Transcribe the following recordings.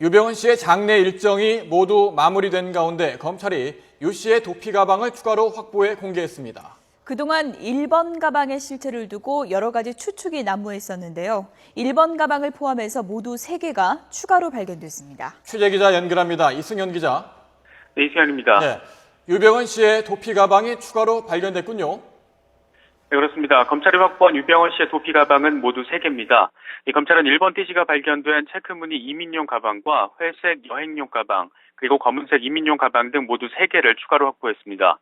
유병헌 씨의 장례 일정이 모두 마무리된 가운데 검찰이 유 씨의 도피 가방을 추가로 확보해 공개했습니다. 그동안 1번 가방의 실체를 두고 여러 가지 추측이 난무했었는데요. 1번 가방을 포함해서 모두 3개가 추가로 발견됐습니다. 취재기자 연결합니다. 이승현 기자. 네, 이승현입니다. 네, 유병헌 씨의 도피 가방이 추가로 발견됐군요. 네, 그렇습니다. 검찰이 확보한 유병헌 씨의 도피 가방은 모두 3개입니다. 검찰은 1번 띠지가 발견된 체크무늬 이민용 가방과 회색 여행용 가방, 그리고 검은색 이민용 가방 등 모두 3개를 추가로 확보했습니다.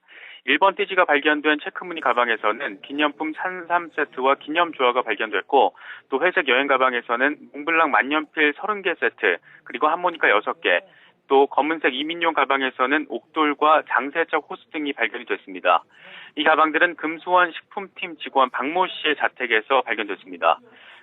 1번 띠지가 발견된 체크무늬 가방에서는 기념품 산삼 세트와 기념 주화가 발견됐고, 또 회색 여행 가방에서는 몽블랑 만년필 30개 세트, 그리고 하모니카 6개, 또 검은색 이민용 가방에서는 옥돌과 장세적 호스 등이 발견이 됐습니다. 이 가방들은 금수원 식품팀 직원 박모 씨의 자택에서 발견됐습니다.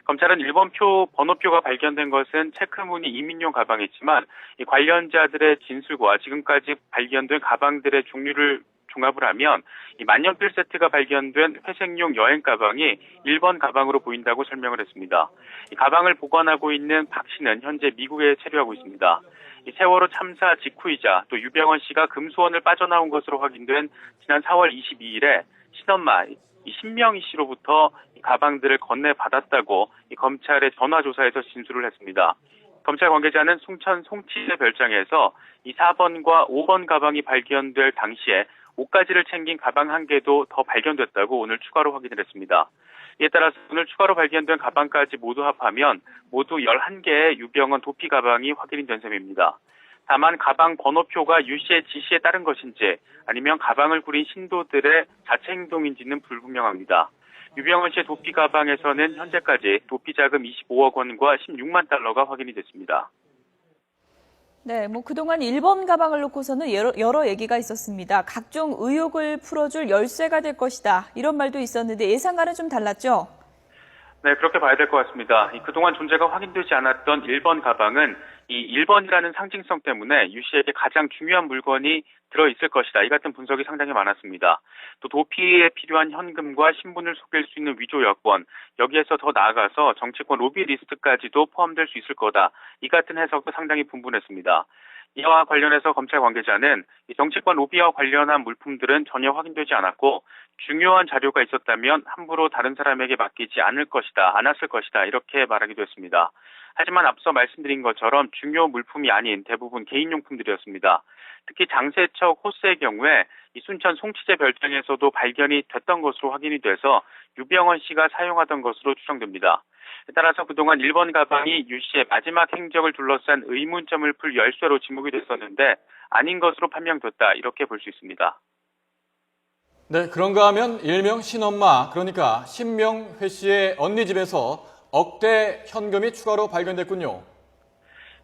검찰은 1번 번호표가 발견된 것은 체크무늬 이민용 가방이지만 이 관련자들의 진술과 지금까지 발견된 가방들의 종류를 종합을 하면 이 만년필 세트가 발견된 회색용 여행 가방이 1번 가방으로 보인다고 설명을 했습니다. 이 가방을 보관하고 있는 박 씨는 현재 미국에 체류하고 있습니다. 이 세월호 참사 직후이자 또 유병헌 씨가 금수원을 빠져나온 것으로 확인된 지난 4월 22일에 친엄마 신명희 씨로부터 이 가방들을 건네받았다고 이 검찰의 전화조사에서 진술을 했습니다. 검찰 관계자는 숭천 송치제 별장에서 이 4번과 5번 가방이 발견될 당시에 옷가지를 챙긴 가방 1개도 더 발견됐다고 오늘 추가로 확인을 했습니다. 이에 따라서 오늘 추가로 발견된 가방까지 모두 합하면 모두 11개의 유병헌 도피 가방이 확인이 된 셈입니다. 다만 가방 번호표가 유 씨의 지시에 따른 것인지 아니면 가방을 구린 신도들의 자체 행동인지는 불분명합니다. 유병헌 씨의 도피 가방에서는 현재까지 도피 자금 25억 원과 16만 달러가 확인이 됐습니다. 네, 그동안 1번 가방을 놓고서는 여러 얘기가 있었습니다. 각종 의혹을 풀어줄 열쇠가 될 것이다. 이런 말도 있었는데 예상과는 좀 달랐죠? 네, 그렇게 봐야 될 것 같습니다. 그동안 존재가 확인되지 않았던 1번 가방은 이 1번이라는 상징성 때문에 유 씨에게 가장 중요한 물건이 들어있을 것이다. 이 같은 분석이 상당히 많았습니다. 또 도피에 필요한 현금과 신분을 속일 수 있는 위조 여권, 여기에서 더 나아가서 정치권 로비 리스트까지도 포함될 수 있을 거다. 이 같은 해석도 상당히 분분했습니다. 이와 관련해서 검찰 관계자는 이 정치권 로비와 관련한 물품들은 전혀 확인되지 않았고 중요한 자료가 있었다면 함부로 다른 사람에게 맡기지 않았을 것이다 이렇게 말하기도 했습니다. 하지만 앞서 말씀드린 것처럼 중요 물품이 아닌 대부분 개인용품들이었습니다. 특히 장세척 호스의 경우에 이 순천 송치제 별장에서도 발견이 됐던 것으로 확인이 돼서 유병헌 씨가 사용하던 것으로 추정됩니다. 따라서 그동안 1번 가방이 유 씨의 마지막 행적을 둘러싼 의문점을 풀 열쇠로 지목이 됐었는데 아닌 것으로 판명됐다 이렇게 볼 수 있습니다. 네, 그런가 하면 일명 신엄마, 그러니까 신명회 씨의 언니 집에서 억대 현금이 추가로 발견됐군요.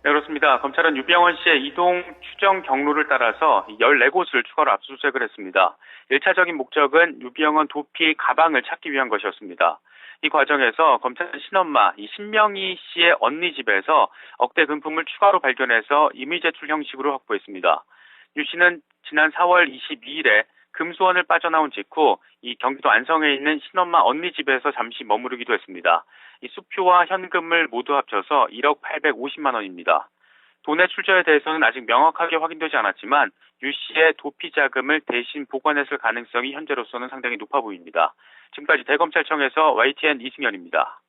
네, 그렇습니다. 검찰은 유병헌 씨의 이동 추정 경로를 따라서 14곳을 추가로 압수수색을 했습니다. 1차적인 목적은 유병헌 도피 가방을 찾기 위한 것이었습니다. 이 과정에서 검찰은 신엄마, 이 신명희 씨의 언니 집에서 억대 금품을 추가로 발견해서 임의 제출 형식으로 확보했습니다. 유 씨는 지난 4월 22일에 금수원을 빠져나온 직후 이 경기도 안성에 있는 신엄마 언니 집에서 잠시 머무르기도 했습니다. 이 수표와 현금을 모두 합쳐서 1억 850만 원입니다. 돈의 출처에 대해서는 아직 명확하게 확인되지 않았지만 유 씨의 도피 자금을 대신 보관했을 가능성이 현재로서는 상당히 높아 보입니다. 지금까지 대검찰청에서 YTN 이승현입니다.